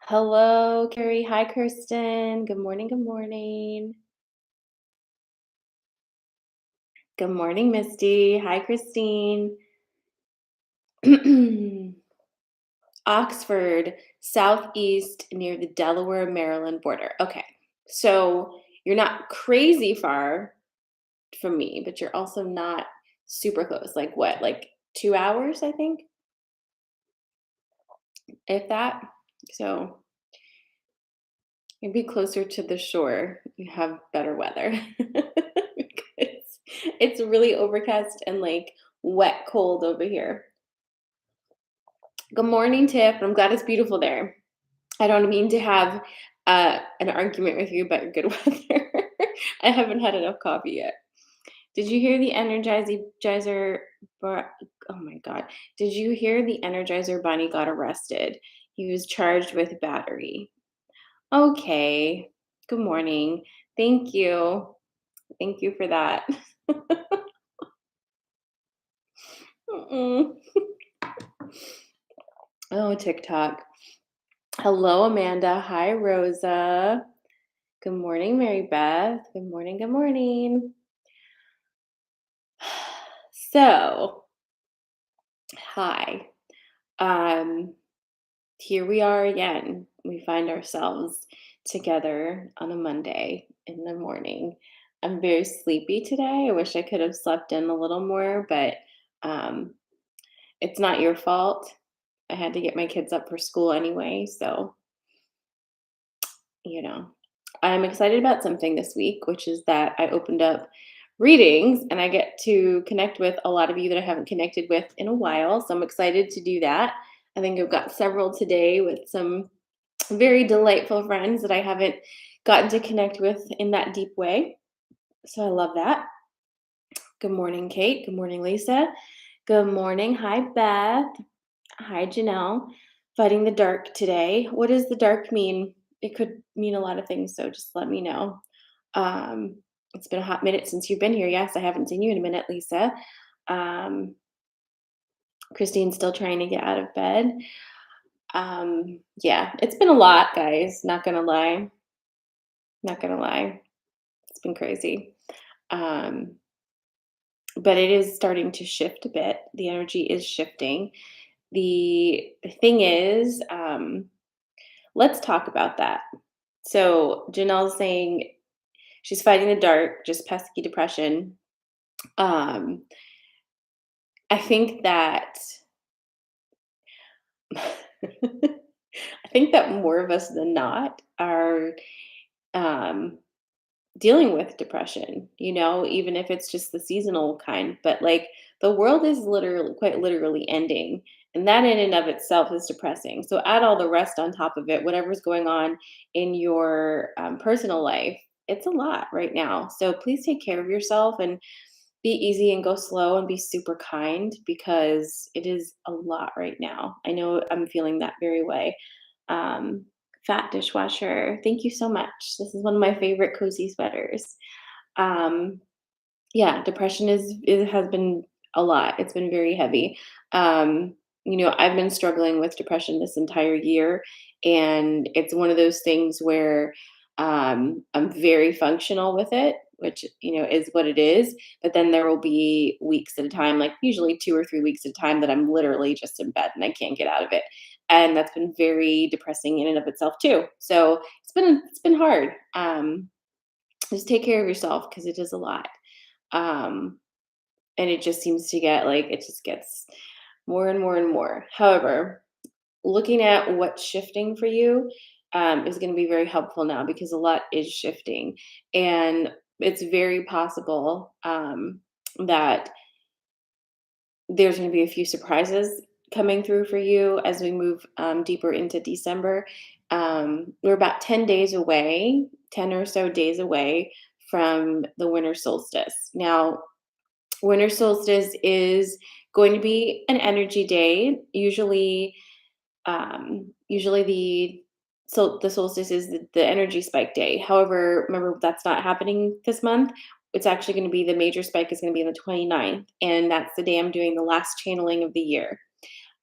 Hello, Carrie. Hi, Kirsten. Good morning. Good morning. Good morning, Misty. Hi, Christine. Oxford, southeast near the Delaware, Maryland border. Okay. So you're not crazy far from me, but you're also not super close. Like what? Like 2 hours, I think, if that. So maybe closer to the shore, you have better weather because it's really overcast and like wet cold over here. Good morning, Tiff. I'm glad it's beautiful there. I don't mean to have an argument with you about your good weather. I haven't had enough coffee yet. Did you hear the Energizer? Oh my God. Did you hear the Energizer bunny got arrested? He was charged with battery. Okay. Good morning. Thank you. Thank you for that. Mm-mm. Oh, TikTok. Hello, Amanda. Hi, Rosa. Good morning, Mary Beth. Good morning. Good morning. So, hi. Um, Here we are again. We find ourselves together on a Monday in the morning. I'm very sleepy today. I wish I could have slept in a little more, but um, it's not your fault. I had to get my kids up for school anyway. So, you know, I'm excited about something this week, which is that I opened up readings and I get to connect with a lot of you that I haven't connected with in a while. So I'm excited to do that. I think I've got several today with some very delightful friends that I haven't gotten to connect with in that deep way. So I love that. Good morning, Kate. Good morning, Lisa. Good morning. Hi, Beth. Hi, Janelle. Fighting the dark today. What does the dark mean? It could mean a lot of things, so just let me know. Um, it's been a hot minute since you've been here. Yes, I haven't seen you in a minute, Lisa. Um, Christine's still trying to get out of bed. Yeah, it's been a lot, guys. Not gonna lie. Not gonna lie. It's been crazy. Um, but it is starting to shift a bit. The energy is shifting. The thing is, let's talk about that. So Janelle's saying she's fighting the dark, just pesky depression. Um, I think that I think that more of us than not are um, dealing with depression, even if it's just the seasonal kind. But like the world is literally, quite literally ending. And that in and of itself is depressing. So add all the rest on top of it, whatever's going on in your personal life. It's a lot right now. So please take care of yourself and be easy and go slow and be super kind because it is a lot right now. I know I'm feeling that very way. Um, Fat dishwasher, thank you so much. This is one of my favorite cozy sweaters. Um, yeah, depression it has been a lot. It's been very heavy. I've been struggling with depression this entire year, and it's one of those things where I'm very functional with it, which is what it is. But then there will be weeks at a time, like usually 2 or 3 weeks at a time, that I'm literally just in bed and I can't get out of it, and that's been very depressing in and of itself too. So it's been hard. Just take care of yourself because it is a lot. Um, and it just seems to get like it just gets more and more and more. However, looking at what's shifting for you is going to be very helpful now because a lot is shifting, and it's very possible that there's going to be a few surprises coming through for you as we move deeper into December. We're about 10 days away, 10 or so days away from the winter solstice. Now, winter solstice is going to be an energy day. Usually the solstice is the energy spike day. However, remember that's not happening this month. It's actually going to be the major spike is going to be on the 29th, and that's the day I'm doing the last channeling of the year.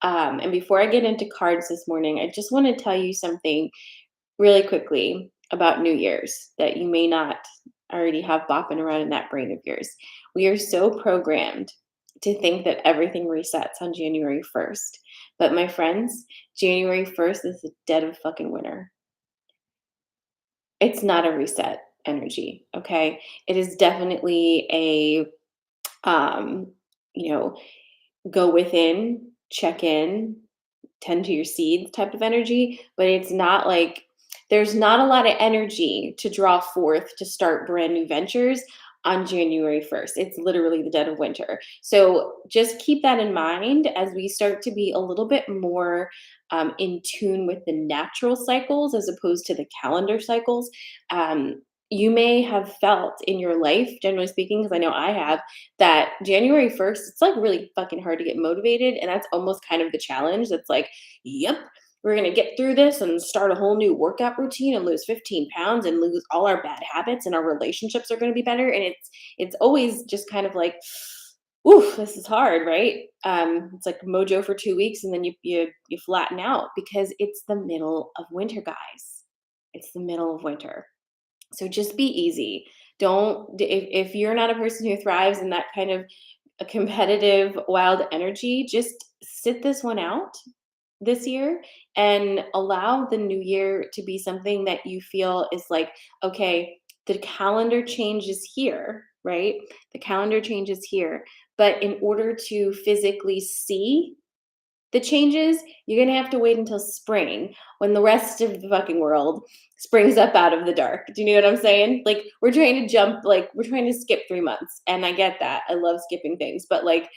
And before I get into cards this morning, I just want to tell you something really quickly about New Year's that you may not already have bopping around in that brain of yours. We are so programmed to think that everything resets on January 1st. But my friends, January 1st is the dead of fucking winter. It's not a reset energy, okay? It is definitely a um, you know, go within, check in, tend to your seeds type of energy, but it's not like there's not a lot of energy to draw forth to start brand new ventures on January 1st. It's literally the dead of winter. So just keep that in mind as we start to be a little bit more in tune with the natural cycles as opposed to the calendar cycles. You may have felt in your life, generally speaking, because I know I have, that January 1st, it's like really fucking hard to get motivated. And that's almost kind of the challenge. That's like, yep, we're going to get through this and start a whole new workout routine and lose 15 pounds and lose all our bad habits and our relationships are going to be better. And it's always just kind of like, oof, this is hard, right? It's like mojo for 2 weeks and then you flatten out because it's the middle of winter, guys. It's the middle of winter. So just be easy. Don't if you're not a person who thrives in that kind of a competitive wild energy, just sit this one out this year and allow the new year to be something that you feel is like, okay, the calendar changes here, right? The calendar changes here. But in order to physically see the changes, you're gonna have to wait until spring when the rest of the fucking world springs up out of the dark. Do you know what I'm saying? Like we're trying to jump, like we're trying to skip 3 months, and I get that. I love skipping things, but like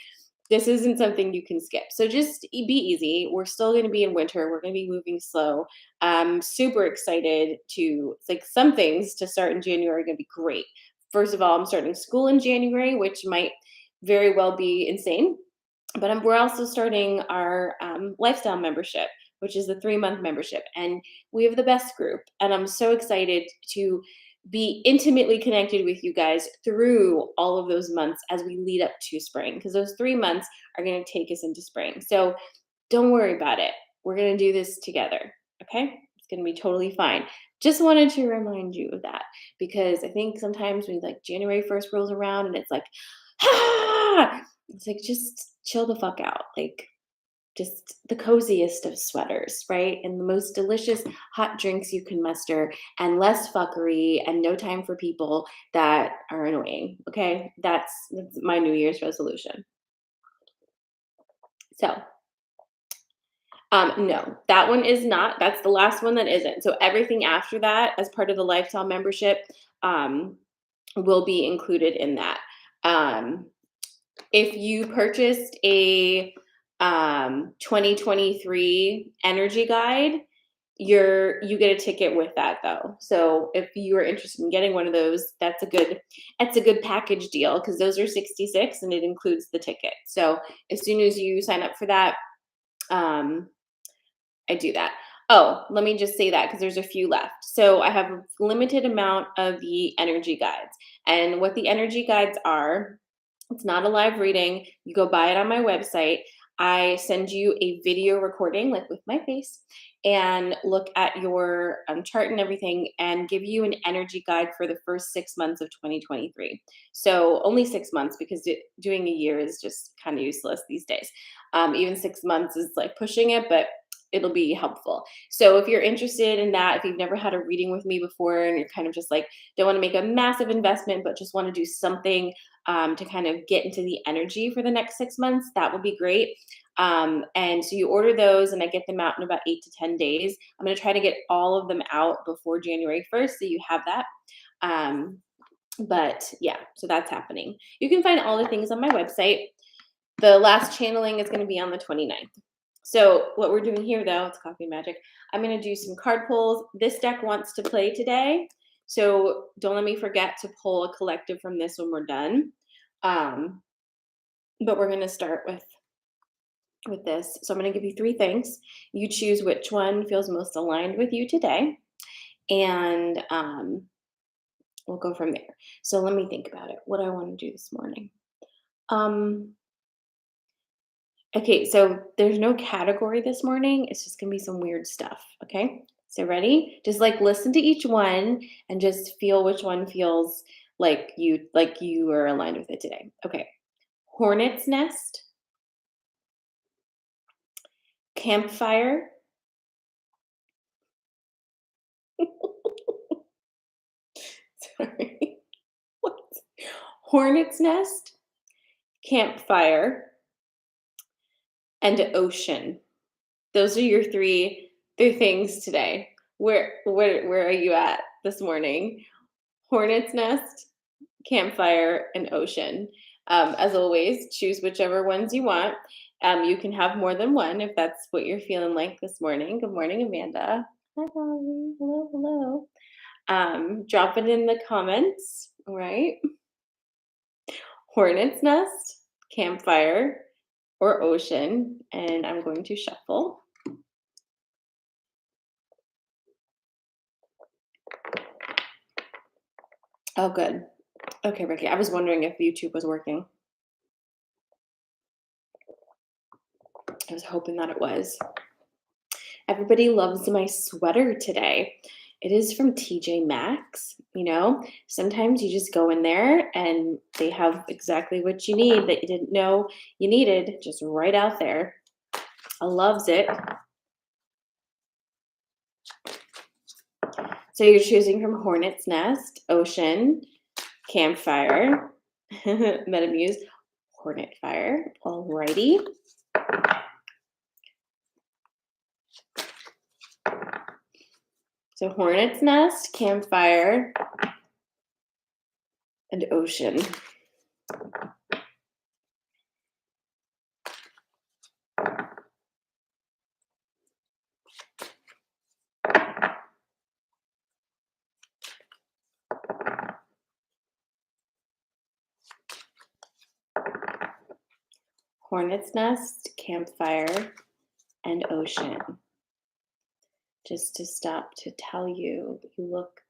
this isn't something you can skip. So just be easy. We're still going to be in winter. We're going to be moving slow. I'm super excited to like some things to start in January are going to be great. First of all, I'm starting school in January, which might very well be insane, but we're also starting our lifestyle membership, which is the 3 month membership. And we have the best group. And I'm so excited to be intimately connected with you guys through all of those months as we lead up to spring, because those 3 months are going to take us into spring. So don't worry about it. We're going to do this together. Okay. It's going to be totally fine. Just wanted to remind you of that because I think sometimes when like January 1st rolls around and it's like, ah, it's like just chill the fuck out. Like just the coziest of sweaters, right? And the most delicious hot drinks you can muster, and less fuckery, and no time for people that are annoying. Okay. That's my New Year's resolution. So, no, that one is not. That's the last one that isn't. So everything after that, as part of the lifestyle membership, um, will be included in that. Um, if you purchased a 2023 energy guide, you get a ticket with that though. So if you are interested in getting one of those, that's a good package deal because those are 66 and it includes the ticket. So as soon as you sign up for that, um, I do that. Oh, let me just say that because there's a few left. So I have a limited amount of the energy guides. And what the energy guides are, it's not a live reading. You go buy it on my website. I send you a video recording, like with my face, and look at your chart and everything, and give you an energy guide for the first 6 months of 2023. So only 6 months because doing a year is just kind of useless these days. Even 6 months is like pushing it, but it'll be helpful. So if you're interested in that, if you've never had a reading with me before and you're kind of just like don't want to make a massive investment, but just want to do something to kind of get into the energy for the next 6 months, that would be great. And so you order those, and I get them out in about 8 to 10 days. I'm going to try to get all of them out before January 1st, so you have that. But yeah, so that's happening. You can find all the things on my website. The last channeling is going to be on the 29th. So what we're doing here, though, it's Coffee and Magic. I'm going to do some card pulls. This deck wants to play today, so don't let me forget to pull a collective from this when we're done. But we're going to start with this. So I'm going to give you 3 things. You choose which one feels most aligned with you today, and we'll go from there. So let me think about it. What do I want to do this morning? Um, Okay, so there's no category this morning. It's just gonna be some weird stuff. Okay. So ready? Just like listen to each one and just feel which one feels like you are aligned with it today. Okay. Hornet's nest, campfire. Sorry. What? Hornet's nest, campfire, and ocean. Those are your three things today. Where are you at this morning? Hornet's nest, campfire, and ocean. As always, choose whichever ones you want. You can have more than one if that's what you're feeling like this morning. Good morning, Amanda. Hi, Holly. Hello, hello. Drop it in the comments. All right. Hornet's nest, campfire, or ocean. And I'm going to shuffle. Oh, good. Okay, Ricky. I was wondering if YouTube was working. I was hoping that it was. Everybody loves my sweater today. It is from TJ Maxx. Sometimes you just go in there and they have exactly what you need that you didn't know you needed, just right out there. I loves it. So you're choosing from Hornet's Nest, Ocean, Campfire, Metamuse, Hornet Fire. Alrighty. So Hornet's Nest, Campfire, and Ocean. Hornet's Nest, Campfire, and Ocean. Just to stop to tell you, you look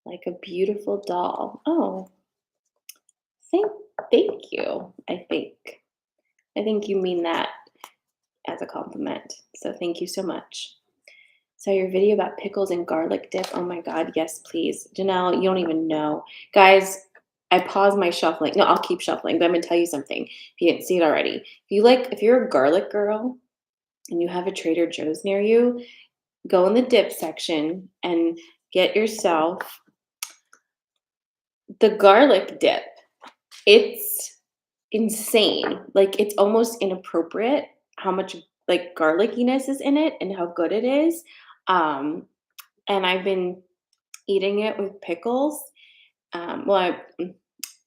like a beautiful doll. Oh, thank, thank you. I think you mean that as a compliment. So thank you so much. So your video about pickles and garlic dip. Oh my God, yes, please. Janelle, you don't even know. Guys, I paused my shuffling. No, I'll keep shuffling, but I'm gonna tell you something. If you didn't see it already. If you're a garlic girl and you have a Trader Joe's near you, go in the dip section and get yourself the garlic dip. It's insane. Like it's almost inappropriate how much like garlickiness is in it and how good it is. Um, and I've been eating it with pickles. Well,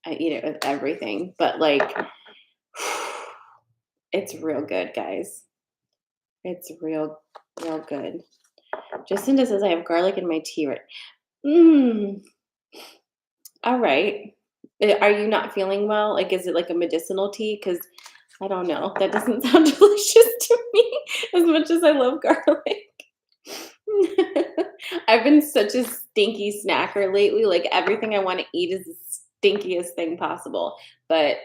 I eat it with everything, but like it's real good, guys. It's real good. Jacinda says I have garlic in my tea right. Mm, all right. Are you not feeling well? Like, is it like a medicinal tea? Because I don't know. That doesn't sound delicious to me as much as I love garlic. I've been such a stinky snacker lately. Like everything I want to eat is the stinkiest thing possible. But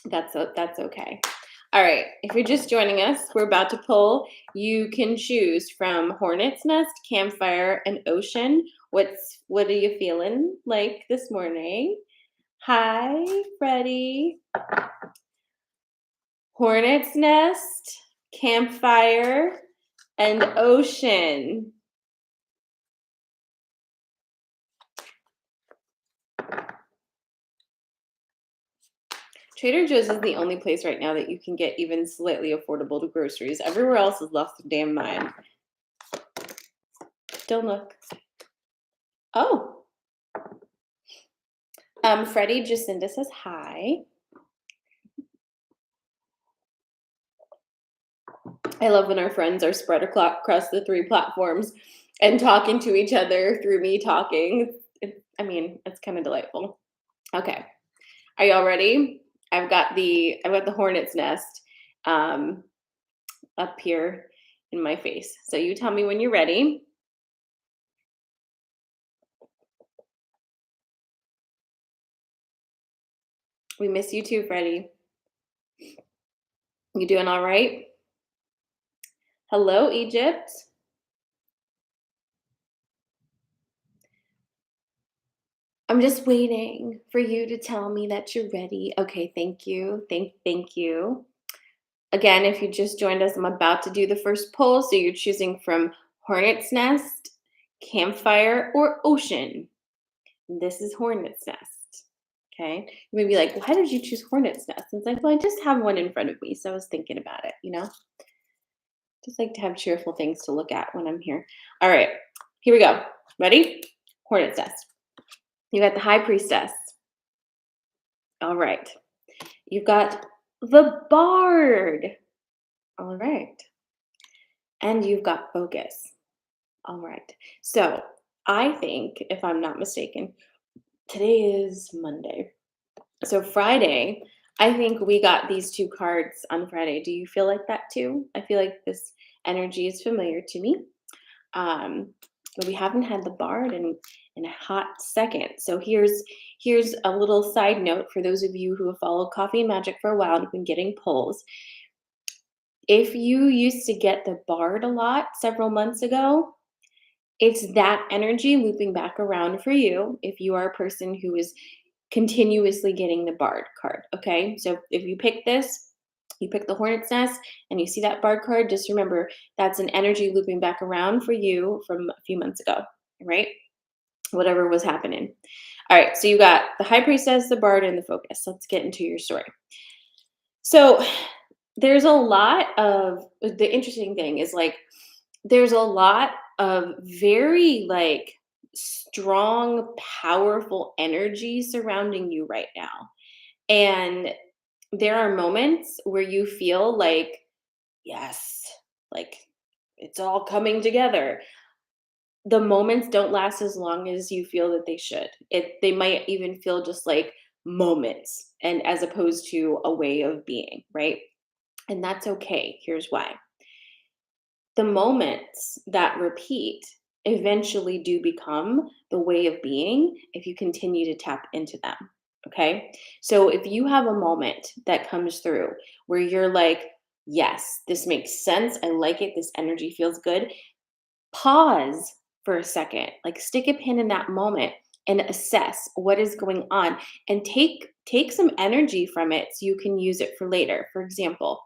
that's okay. All right. If you're just joining us, we're about to pull. You can choose from Hornet's Nest, Campfire, and Ocean. What are you feeling like this morning? Hi, Freddie. Hornet's Nest, Campfire, and Ocean. Trader Joe's is the only place right now that you can get even slightly affordable groceries. Everywhere else has lost their damn mind. Don't look. Oh. Freddie Jacinda says hi. I love when our friends are spread across the 3 platforms and talking to each other through me talking. It's kind of delightful. Okay. Are y'all ready? I've got the hornet's nest um, up here in my face. So you tell me when you're ready. We miss you too, Freddie. You doing all right? Hello, Egypt. I'm just waiting for you to tell me that you're ready. Okay, thank you. Thank you. Again, if you just joined us, I'm about to do the first poll. So you're choosing from Hornet's Nest, Campfire, or Ocean. This is Hornet's Nest. Okay. You may be like, why did you choose Hornet's Nest? And it's like, well, I just have one in front of me. So I was thinking about it. Just like to have cheerful things to look at when I'm here. All right, here we go. Ready? Hornet's Nest. You got the High Priestess. All right. You've got the Bard. All right. And you've got Focus. All right. So I think, if I'm not mistaken, today is Monday. So Friday, I think we got these two cards on Friday. Do you feel like that too? I feel like this energy is familiar to me. But we haven't had the Bard in a hot second. So here's a little side note for those of you who have followed Coffee and Magic for a while and have been getting polls. If you used to get the Bard a lot several months ago, it's that energy looping back around for you if you are a person who is continuously getting the Bard card. Okay. So if you pick this, you pick the Hornet's Nest and you see that Bard card, just remember that's an energy looping back around for you from a few months ago, right? Whatever was happening. All right. So you got the High Priestess, the Bard, and the Focus. Let's get into your story. So there's a lot of the interesting thing is like there's a lot of very like strong, powerful energy surrounding you right now. And there are moments where you feel like, yes, like it's all coming together. The moments don't last as long as you feel that they should. They might even feel just like moments and as opposed to a way of being, right? And that's okay. Here's why. The moments that repeat eventually do become the way of being if you continue to tap into them. Okay. So if you have a moment that comes through where you're like, yes, this makes sense. I like it. This energy feels good. Pause for a second, like stick a pin in that moment and assess what is going on and take some energy from it so you can use it for later. For example,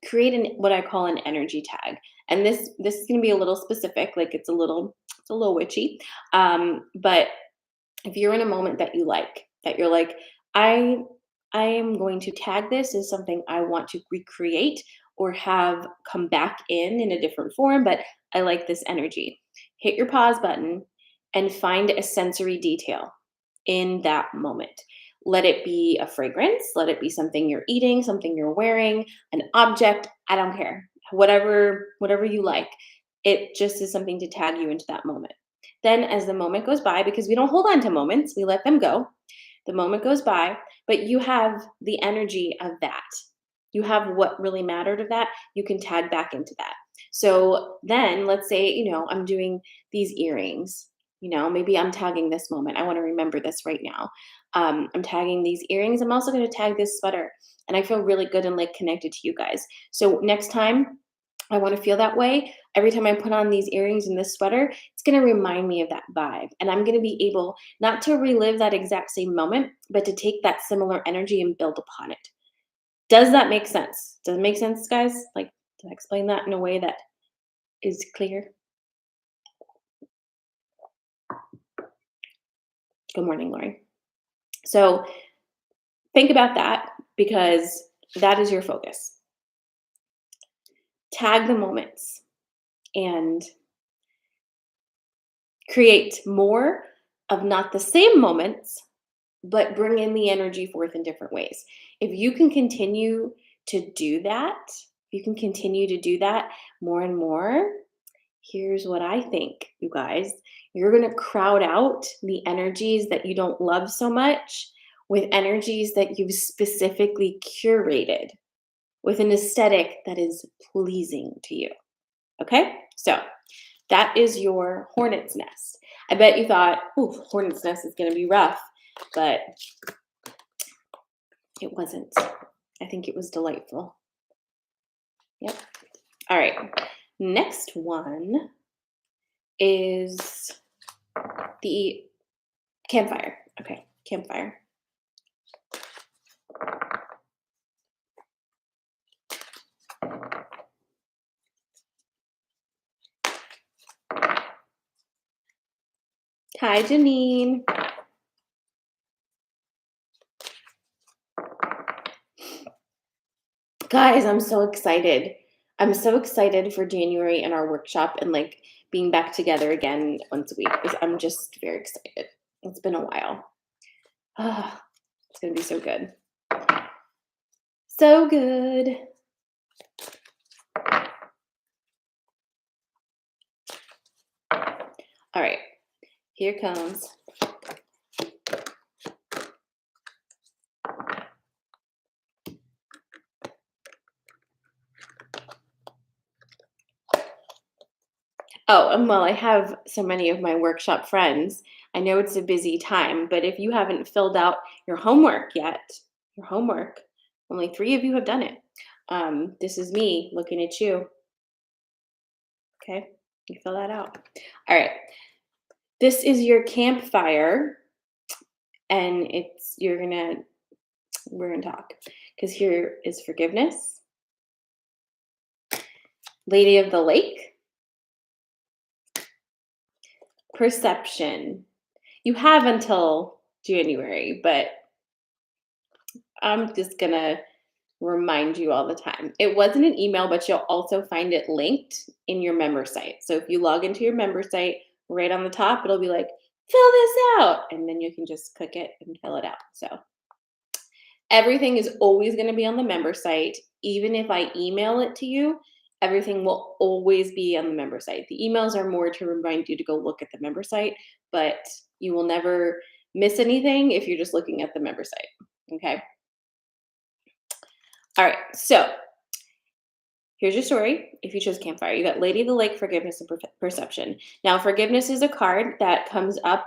create an what I call an energy tag. And this is going to be a little specific, like it's a little witchy. But if you're in a moment that you like, that you're like, I I am going to tag this as something I want to recreate or have come back in a different form, but I like this energy. Hit your pause button and find a sensory detail in that moment. Let it be a fragrance, let it be something you're eating, something you're wearing, an object, I don't care. Whatever you like. It just is something to tag you into that moment. Then as the moment goes by, because we don't hold on to moments, we let them go. The moment goes by, but you have the energy of that. You have what really mattered of that. You can tag back into that. So then let's say, I'm doing these earrings. Maybe I'm tagging this moment. I want to remember this right now. I'm tagging these earrings. I'm also going to tag this sweater. And I feel really good and like connected to you guys. So next time I want to feel that way. Every time I put on these earrings and this sweater, it's going to remind me of that vibe. And I'm going to be able not to relive that exact same moment, but to take that similar energy and build upon it. Does that make sense? Does it make sense, guys? Like, did I explain that in a way that is clear? Good morning, Lori. So think about that because that is your focus. Tag the moments and create more of not the same moments, but bring in the energy forth in different ways. If you can continue to do that, you can continue to do that more and more. Here's what I think, you guys. You're going to crowd out the energies that you don't love so much with energies that you've specifically curated with an aesthetic that is pleasing to you. Okay? So that is your hornet's nest. I bet you thought, "Ooh, hornet's nest is going to be rough," but it wasn't. I think it was delightful. Yep. All right. Next one is the campfire. Okay, campfire. Hi, Janine. Guys, I'm so excited. I'm so excited for January and our workshop and like being back together again once a week. I'm just very excited. It's been a while. Ah, it's gonna be so good. So good. All right, here comes. Oh, and well, I have so many of my workshop friends. I know it's a busy time, but if you haven't filled out your homework yet, your homework, only 3 of you have done it. This is me looking at you. Okay, you fill that out. All right, this is your campfire, and we're gonna talk because here is forgiveness, Lady of the Lake, perception. You have until January, but I'm just gonna remind you all the time. It wasn't an email, but you'll also find it linked in your member site. So if you log into your member site, right on the top, it'll be like, fill this out. And then you can just click it and fill it out. So everything is always going to be on the member site. Even if I email it to you, everything will always be on the member site. The emails are more to remind you to go look at the member site, but you will never miss anything if you're just looking at the member site. Okay. All right. So here's your story. If you chose campfire, you got Lady of the Lake, forgiveness, and perception. Now, forgiveness is a card that comes up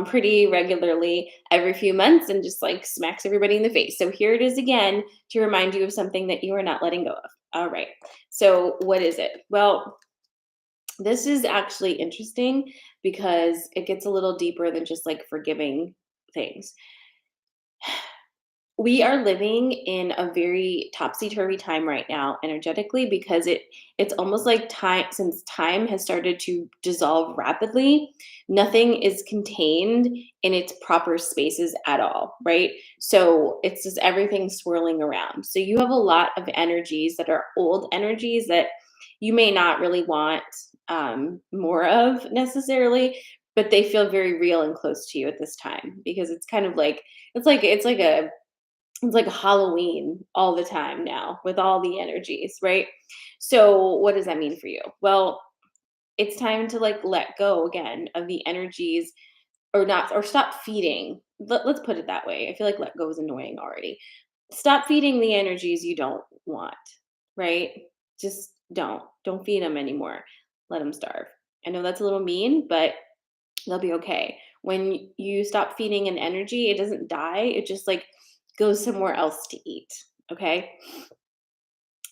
pretty regularly every few months and just like smacks everybody in the face. So here it is again to remind you of something that you are not letting go of. All right. So what is it? Well, this is actually interesting because it gets a little deeper than just like forgiving things. We are living in a very topsy-turvy time right now energetically because it's almost like time has started to dissolve rapidly, nothing is contained in its proper spaces at all, right? So it's just everything swirling around. So you have a lot of energies that are old energies that you may not really want more of necessarily, but they feel very real and close to you at this time because it's kind of like it's like Halloween all the time now with all the energies, right? So what does that mean for you? Well, it's time to like let go again of the energies or not or stop feeding. Let's put it that way. I feel like let go is annoying already. Stop feeding the energies you don't want, right? Just don't feed them anymore. Let them starve. I know that's a little mean, but they'll be okay. When you stop feeding an energy, it doesn't die. It just like goes somewhere else to eat. Okay.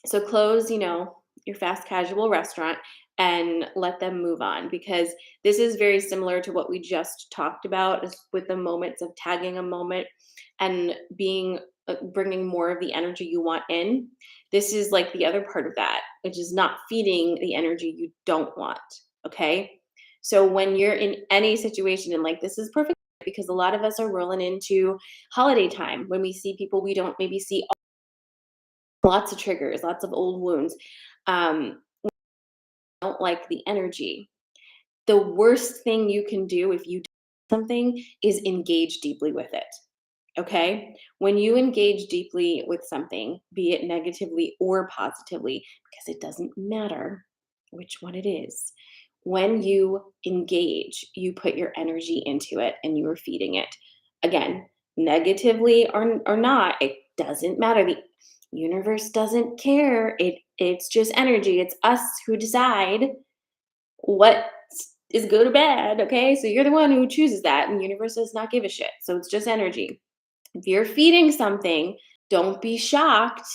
So close, your fast casual restaurant and let them move on because this is very similar to what we just talked about with the moments of tagging a moment and bringing more of the energy you want in. This is like the other part of that, which is not feeding the energy you don't want. Okay. So when you're in any situation, and like this is perfect because a lot of us are rolling into holiday time when we see people we don't maybe see, lots of triggers, lots of old wounds. Don't like the energy. The worst thing you can do if you do something is engage deeply with it. Okay? When you engage deeply with something, be it negatively or positively, because it doesn't matter which one it is. When you engage, you put your energy into it and you are feeding it. Again, negatively or not, it doesn't matter. The universe doesn't care. It's just energy. It's us who decide what is good or bad. Okay. So you're the one who chooses that, and the universe does not give a shit. So it's just energy. If you're feeding something, don't be shocked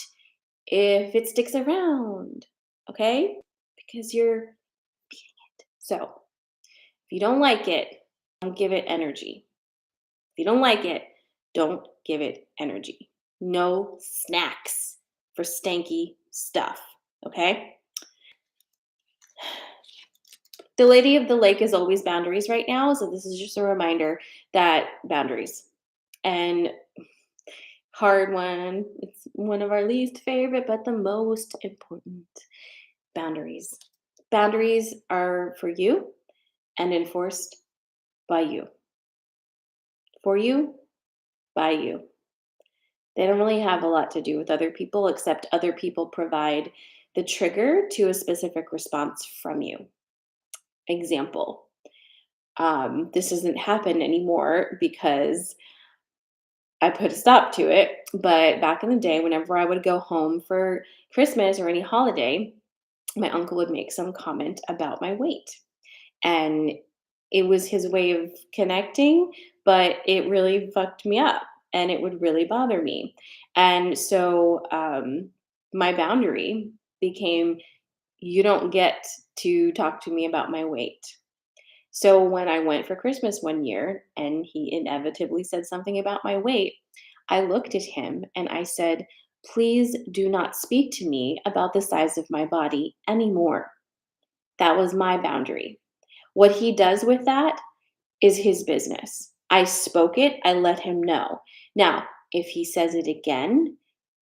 if it sticks around, okay? Because you're so if you don't like it, don't give it energy. If you don't like it, don't give it energy. No snacks for stanky stuff, okay? The lady of the lake is always boundaries right now, so this is just a reminder that boundaries. And hard one, it's one of our least favorite, but the most important boundaries. Boundaries are for you and enforced by you. For you, by you. They don't really have a lot to do with other people, except other people provide the trigger to a specific response from you. Example, this doesn't happen anymore because I put a stop to it. But back in the day, whenever I would go home for Christmas or any holiday, my uncle would make some comment about my weight. And it was his way of connecting, but it really fucked me up and it would really bother me. And so my boundary became you don't get to talk to me about my weight. So when I went for Christmas one year and he inevitably said something about my weight, I looked at him and I said, please do not speak to me about the size of my body anymore. That was my boundary. What he does with that is his business. I spoke it, I let him know. Now, if he says it again,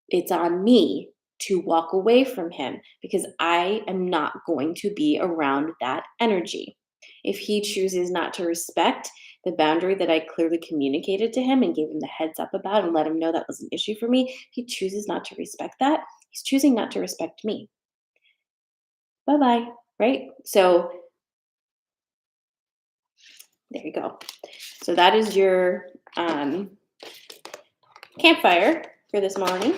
it's on me to walk away from him because I am not going to be around that energy. If he chooses not to respect the boundary that I clearly communicated to him and gave him the heads up about and let him know that was an issue for me, he chooses not to respect that. He's choosing not to respect me. Bye bye. Right? So there you go. So that is your um, campfire for this morning.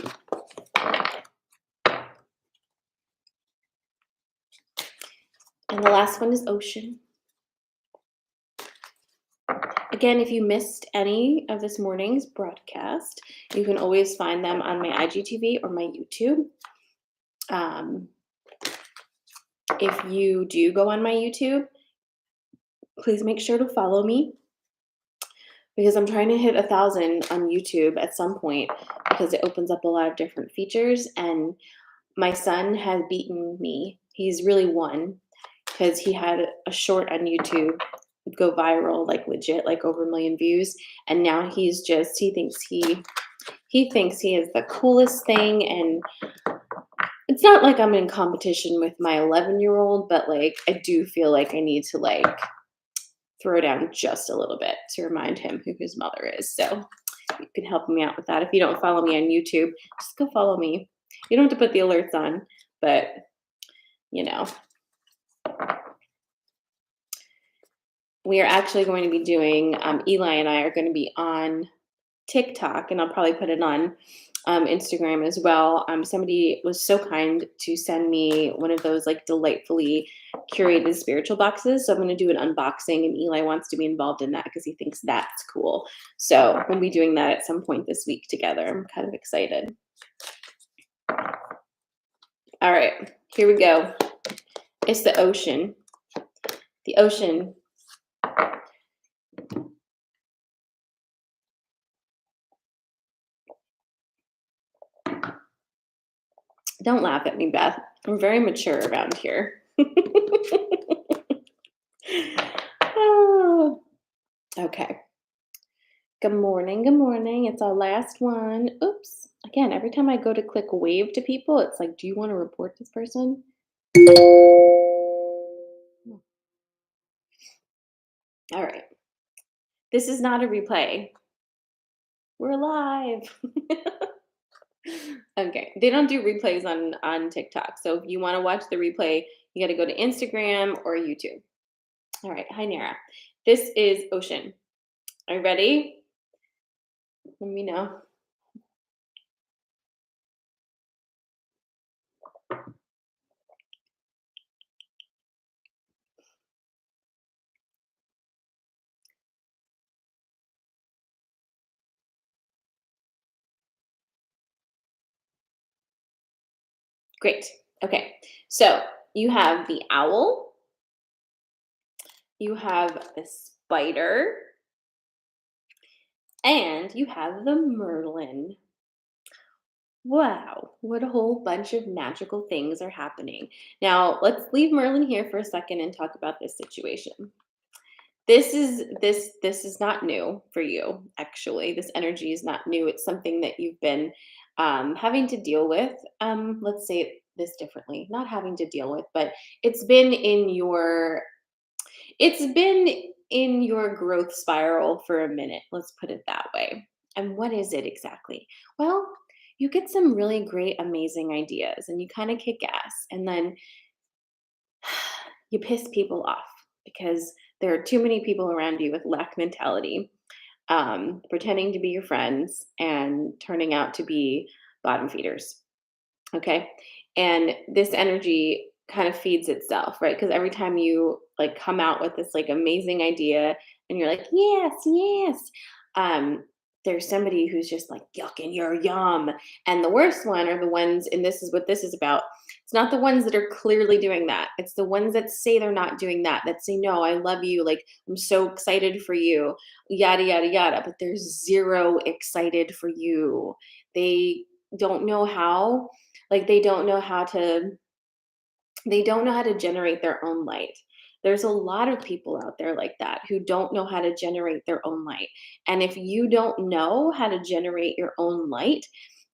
And the last one is ocean. Again, if you missed any of this morning's broadcast, you can always find them on my IGTV or my YouTube. Um, if you do go on my YouTube, please make sure to follow me because I'm trying to hit 1,000 on YouTube at some point because it opens up a lot of different features. And my son has beaten me. He's really won because he had a short on YouTube go viral, like legit, like over 1 million views. And now he thinks he is the coolest thing. And it's not like I'm in competition with my 11-year-old, but like I do feel like I need to like throw down just a little bit to remind him who his mother is. So you can help me out with that. If you don't follow me on YouTube, just go follow me. You don't have to put the alerts on, but you know, we are actually going to be doing, Eli and I are going to be on TikTok, and I'll probably put it on Instagram as well. Somebody was so kind to send me one of those like delightfully curated spiritual boxes. So I'm going to do an unboxing, and Eli wants to be involved in that because he thinks that's cool. So we'll be doing that at some point this week together. I'm kind of excited. All right, here we go. It's the ocean. The ocean. Don't laugh at me, Beth. I'm very mature around here. Oh, okay. Good morning. Good morning. It's our last one. Oops. Again, every time I go to click wave to people, it's like, do you want to report this person? All right. This is not a replay. We're live. Okay. They don't do replays on TikTok. So if you want to watch the replay, you got to go to Instagram or YouTube. All right. Hi, Nara. This is Ocean. Are you ready? Let me know. Great. Okay. So you have the owl, you have the spider, and you have the merlin. Wow, what a whole bunch of magical things are happening. Now, let's leave Merlin here for a second and talk about this situation. This is not new for you, actually. This energy is not new. It's something that you've been having to deal with. Let's say this differently. Not having to deal with, but it's been in your it's been in your growth spiral for a minute. Let's put it that way. And what is it exactly? Well, you get some really great, amazing ideas and you kind of kick ass. And then you piss people off because there are too many people around you with lack mentality, pretending to be your friends and turning out to be bottom feeders. Okay. And this energy kind of feeds itself, right? Because every time you like come out with this like amazing idea and you're like, yes, yes, um, there's somebody who's just like, yuck, and you're yum. And the worst one are the ones, and this is what this is about. It's not the ones that are clearly doing that. It's the ones that say they're not doing that, that say, no, I love you. Like, I'm so excited for you, yada, yada, yada. But they're zero excited for you. They don't know how like they don't know how to generate their own light. There's a lot of people out there like that who don't know how to generate their own light. And if you don't know how to generate your own light,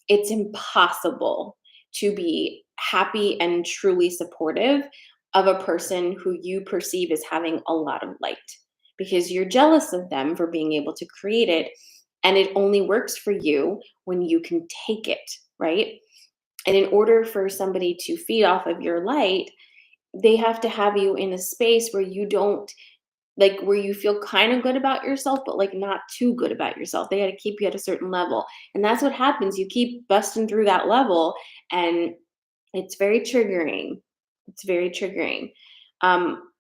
it's impossible to be happy and truly supportive of a person who you perceive as having a lot of light because you're jealous of them for being able to create it. And it only works for you when you can take it, right? And in order for somebody to feed off of your light, they have to have you in a space where you don't like where you feel kind of good about yourself, but like not too good about yourself. They got to keep you at a certain level. And that's what happens. You keep busting through that level and it's very triggering. It's very triggering.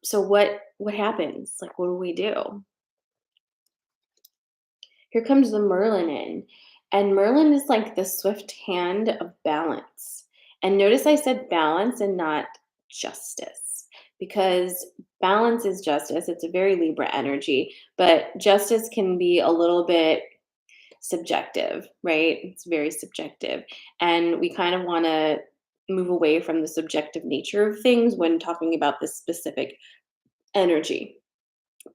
So what happens? Like what do we do? Here comes the Merlin in. And Merlin is like the swift hand of balance. And notice I said balance and not justice because balance is justice. It's a very Libra energy, but justice can be a little bit subjective, right? It's very subjective. And we kind of want to move away from the subjective nature of things when talking about this specific energy.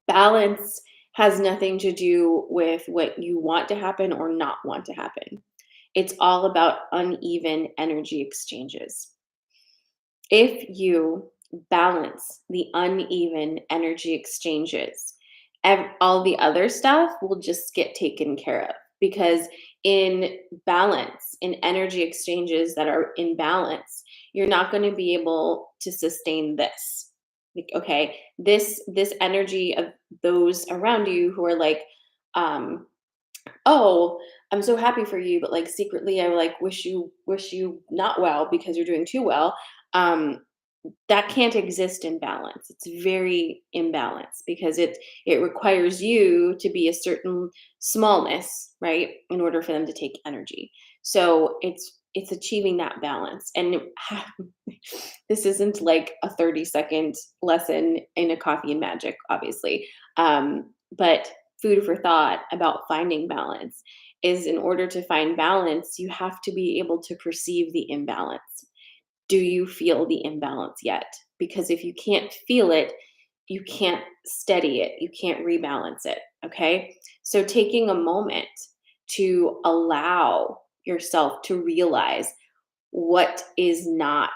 Balance has nothing to do with what you want to happen or not want to happen. It's all about uneven energy exchanges. If you balance the uneven energy exchanges, all the other stuff will just get taken care of because in balance, in energy exchanges that are in balance, you're not going to be able to sustain this. Like, okay, this energy of those around you who are like, um, oh, I'm so happy for you, but like secretly I like wish you not well because you're doing too well. Um, that can't exist in balance. It's very imbalanced because it requires you to be a certain smallness, right, in order for them to take energy. So it's achieving that balance. And this isn't like a 30-second lesson in a coffee and magic, obviously. But food for thought about finding balance is in order to find balance, you have to be able to perceive the imbalance. Do you feel the imbalance yet? Because if you can't feel it, you can't steady it, you can't rebalance it. Okay. So taking a moment to allow yourself to realize what is not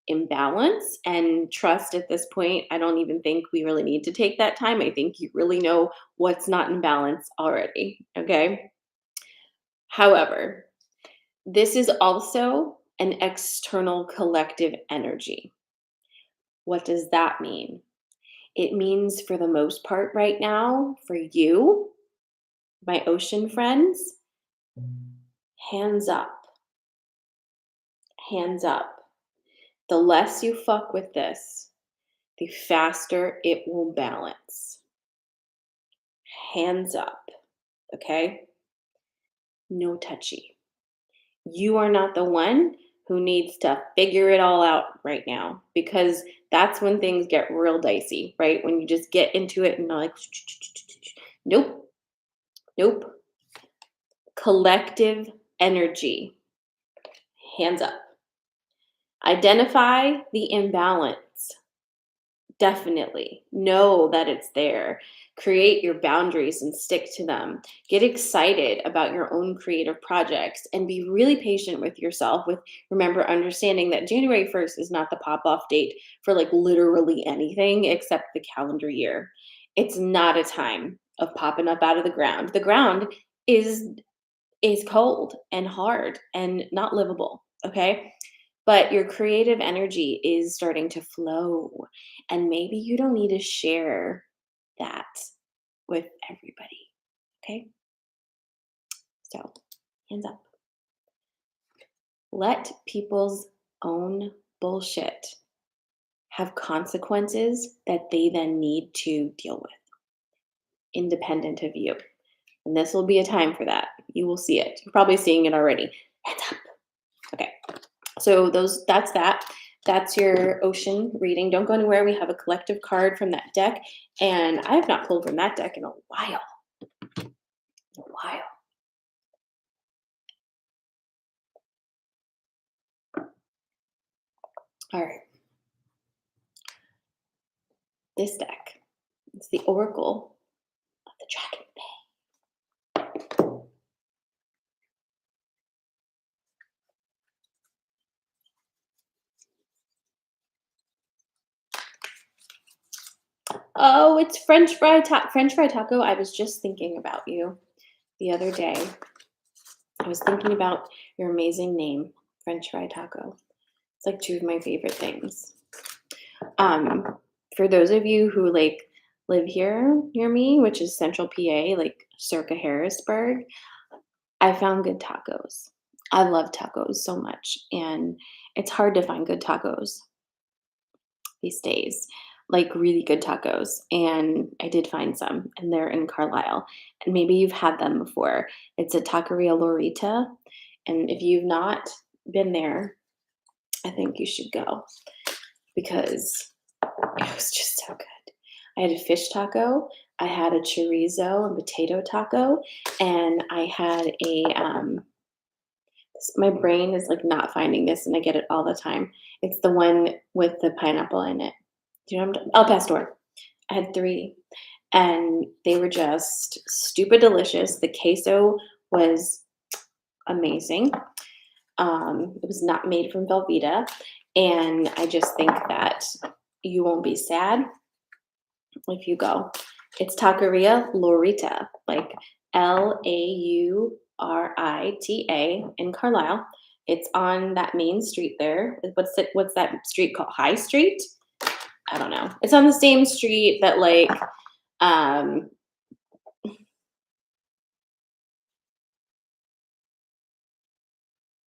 imbalance and trust at this point. I don't even think we really need to take that time. I think you really know what's not in balance already. Okay. However, this is also an external collective energy. What does that mean? It means, for the most part, right now, for you, my ocean friends, hands up, hands up. The less you fuck with this, the faster it will balance. Hands up, okay? No touchy. You are not the one who needs to figure it all out right now, because that's when things get real dicey, right? When you just get into it and like, nope, nope. Collective energy, hands up. Identify the imbalance. Definitely. Know that it's there. Create your boundaries and stick to them. Get excited about your own creative projects and be really patient with yourself with remember understanding that January 1st is not the pop off date for like literally anything except the calendar year. It's not a time of popping up out of the ground. The ground is cold and hard and not livable, okay? But your creative energy is starting to flow, and maybe you don't need to share that with everybody, okay? So, hands up. Let people's own bullshit have consequences that they then need to deal with, independent of you. And this will be a time for that. You will see it. You're probably seeing it already. Hands up. Okay. So that's that. That's your ocean reading. Don't go anywhere. We have a collective card from that deck, and I have not pulled from that deck in a while. A while. All right. This deck. It's the Oracle of the Dragon Bay. Oh, it's French fry taco. I was just thinking about you the other day. I was thinking about your amazing name, French fry taco. It's like two of my favorite things. For those of you who like live here near me, which is Central PA, like circa Harrisburg, I found good tacos. I love tacos so much, and it's hard to find good tacos these days, like really good tacos. And I did find some, and they're in Carlisle. And maybe you've had them before. It's a Taqueria Lorita, and if you've not been there, I think you should go because it was just so good. I had a fish taco, I had a chorizo and potato taco, and I had my brain is like not finding this, and I get it all the time. It's the one with the pineapple in it. Do you know what I'm El Pastor. I had 3, and they were just stupid delicious. The queso was amazing. It was not made from Velveeta, and I just think that you won't be sad if you go. It's Taqueria Lorita, like Laurita in Carlisle. It's on that main street there. What's that street called? High Street? I don't know. It's on the same street that um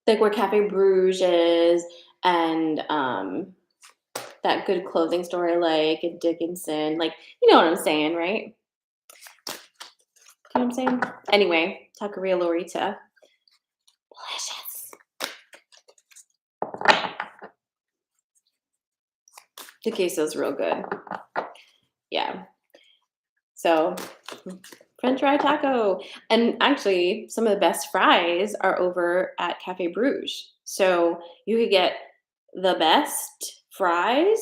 like where Cafe Bruges is and that good clothing store I like and Dickinson. Like, you know what I'm saying, right? You know what I'm saying? Anyway, Taqueria Lorita. Delicious. The queso's real good. Yeah. So, French fry taco. And actually, some of the best fries are over at Cafe Bruges. So, you could get the best fries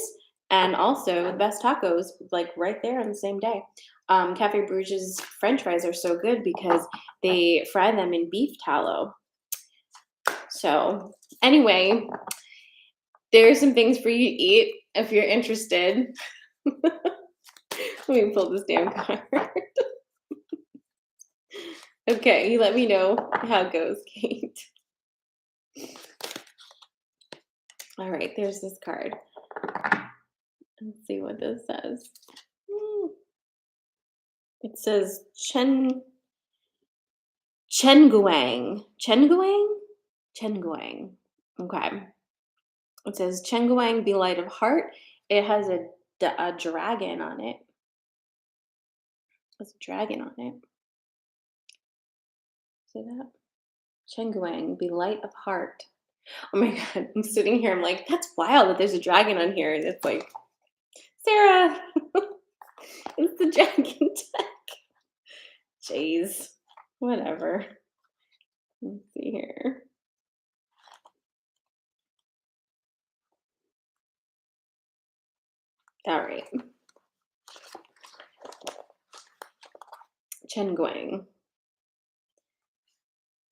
and also the best tacos, like right there on the same day. Cafe Bruges' French fries are so good because they fry them in beef tallow. So, anyway, there's some things for you to eat if you're interested. Let me pull this damn card. Okay, you let me know how it goes, Kate. All right, there's this card. Let's see what this says. It says Chenguang. Chenguang? Chenguang. Okay. It says Chenguang, be light of heart. It has a dragon on it. There's a dragon on it. See that? Chenguang, be light of heart. Oh my god, I'm sitting here, I'm like, "That's wild that there's a dragon on here," and it's like, "Sarah, it's the dragon deck." Jeez. Whatever. Let's see here. Alright. Chen Guang.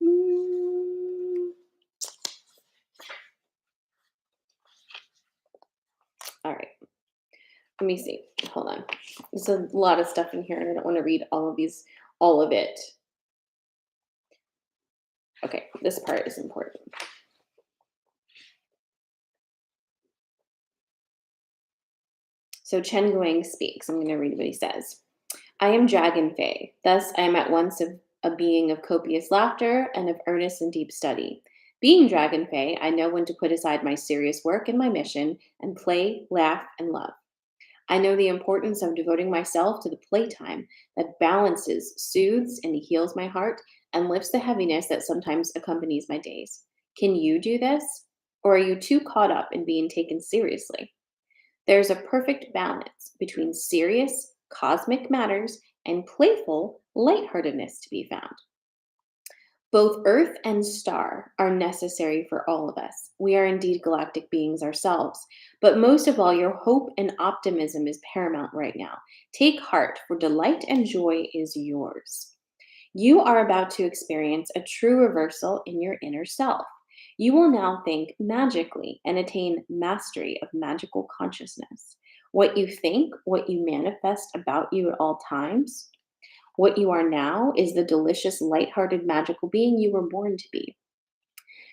Mm, alright. Let me see. Hold on. There's a lot of stuff in here, and I don't want to read all of it. Okay, this part is important. So Chen Guang speaks. I'm going to read what he says. I am Dragon Fei. Thus, I am at once a being of copious laughter and of earnest and deep study. Being Dragon Fei, I know when to put aside my serious work and my mission and play, laugh, and love. I know the importance of devoting myself to the playtime that balances, soothes, and heals my heart and lifts the heaviness that sometimes accompanies my days. Can you do this? Or are you too caught up in being taken seriously? There's a perfect balance between serious, cosmic matters and playful, lightheartedness to be found. Both Earth and star are necessary for all of us. We are indeed galactic beings ourselves. But most of all, your hope and optimism is paramount right now. Take heart, for delight and joy is yours. You are about to experience a true reversal in your inner self. You will now think magically and attain mastery of magical consciousness. What you think, what you manifest about you at all times, what you are now is the delicious, light-hearted, magical being you were born to be.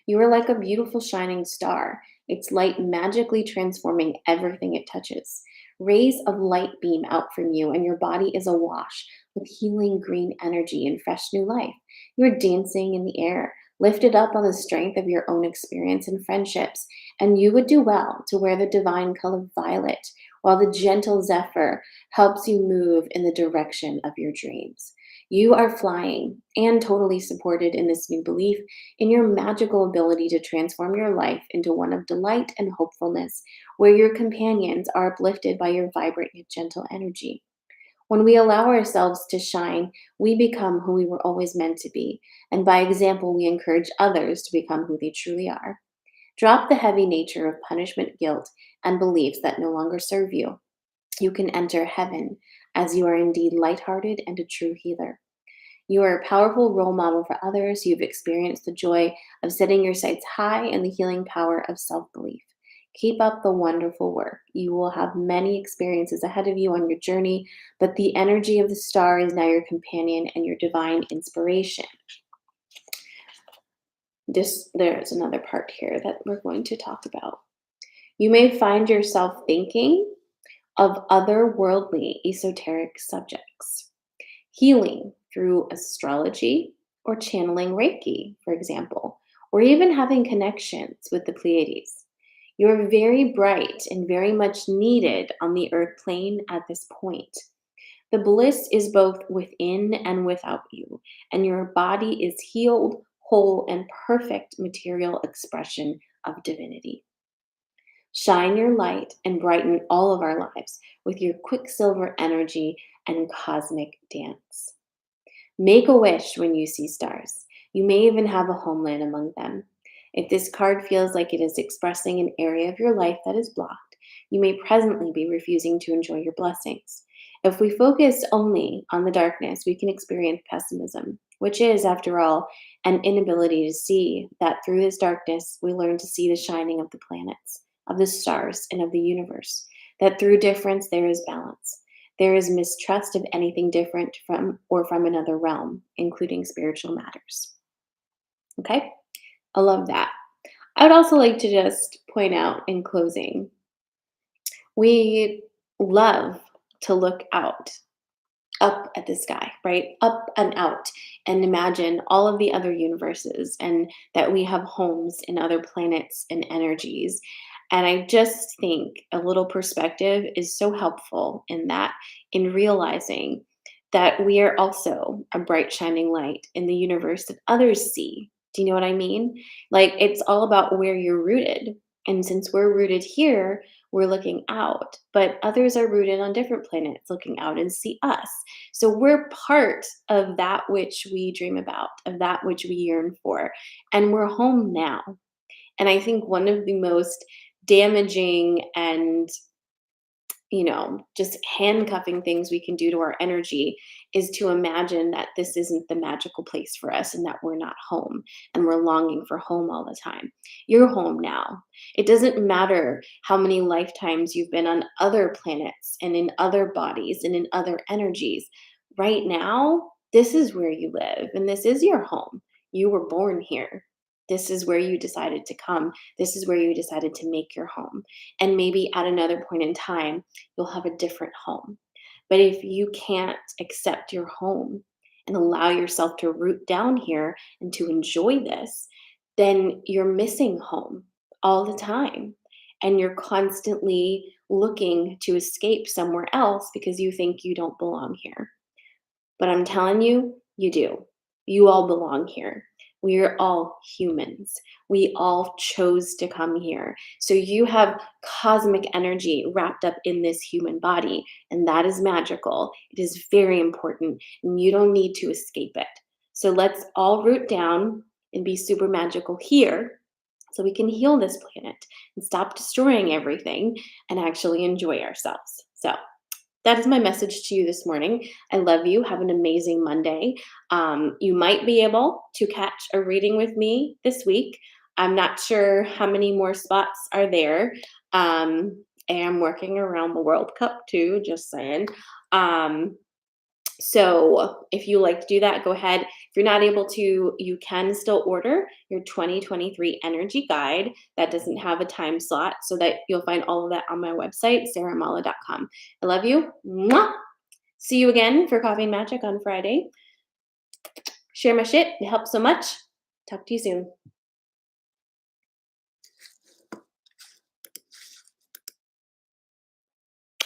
You are like a beautiful shining star, its light magically transforming everything it touches. Rays of light beam out from you, and your body is awash with healing green energy and fresh new life. You are dancing in the air, lifted up on the strength of your own experience and friendships, and you would do well to wear the divine color violet, while the gentle zephyr helps you move in the direction of your dreams. You are flying and totally supported in this new belief in your magical ability to transform your life into one of delight and hopefulness, where your companions are uplifted by your vibrant yet gentle energy. When we allow ourselves to shine, we become who we were always meant to be, and by example, we encourage others to become who they truly are. Drop the heavy nature of punishment, guilt, and beliefs that no longer serve you. You can enter heaven as you are indeed lighthearted and a true healer. You are a powerful role model for others. You've experienced the joy of setting your sights high and the healing power of self belief. Keep up the wonderful work. You will have many experiences ahead of you on your journey, but the energy of the star is now your companion and your divine inspiration. There's another part here that we're going to talk about. You may find yourself thinking of otherworldly esoteric subjects, healing through astrology or channeling Reiki, for example, or even having connections with the Pleiades. You're very bright and very much needed on the earth plane at this point. The bliss is both within and without you, and your body is healed, whole, and perfect material expression of divinity. Shine your light and brighten all of our lives with your quicksilver energy and cosmic dance. Make a wish when you see stars. You may even have a homeland among them. If this card feels like it is expressing an area of your life that is blocked, you may presently be refusing to enjoy your blessings. If we focus only on the darkness, we can experience pessimism, which is, after all, an inability to see that through this darkness we learn to see the shining of the planets, of the stars, and of the universe, that through difference there is balance. There is mistrust of anything different from another realm, including spiritual matters. Okay? I love that. I would also like to just point out in closing, we love to look out, up at the sky, right? Up and out, and imagine all of the other universes and that we have homes in other planets and energies. And I just think a little perspective is so helpful in that, in realizing that we are also a bright, shining light in the universe that others see. Do you know what I mean? Like, it's all about where you're rooted. And since we're rooted here, we're looking out, but others are rooted on different planets looking out and see us. So we're part of that which we dream about, of that which we yearn for. And we're home now. And I think one of the most damaging and just handcuffing things we can do to our energy is to imagine that this isn't the magical place for us and that we're not home and we're longing for home all the time. You're home now. It doesn't matter how many lifetimes you've been on other planets and in other bodies and in other energies. Right now, this is where you live and this is your home. You were born here. This is where you decided to come. This is where you decided to make your home. And maybe at another point in time, you'll have a different home. But if you can't accept your home and allow yourself to root down here and to enjoy this, then you're missing home all the time. And you're constantly looking to escape somewhere else because you think you don't belong here. But I'm telling you, you do. You all belong here. We are all humans. We all chose to come here. So you have cosmic energy wrapped up in this human body, and that is magical. It is very important, and you don't need to escape it. So let's all root down and be super magical here so we can heal this planet and stop destroying everything and actually enjoy ourselves. So, that is my message to you this morning. I love you. Have an amazing Monday. You might be able to catch a reading with me this week. I'm not sure how many more spots are there. And I'm working around the World Cup too, just saying. Um, so if you like to do that, go ahead. If you're not able to, you can still order your 2023 energy guide that doesn't have a time slot, so that you'll find all of that on my website, sarahmala.com. I love you. Mwah! See you again for Coffee and Magic on Friday. Share my shit. It helps so much. Talk to you soon.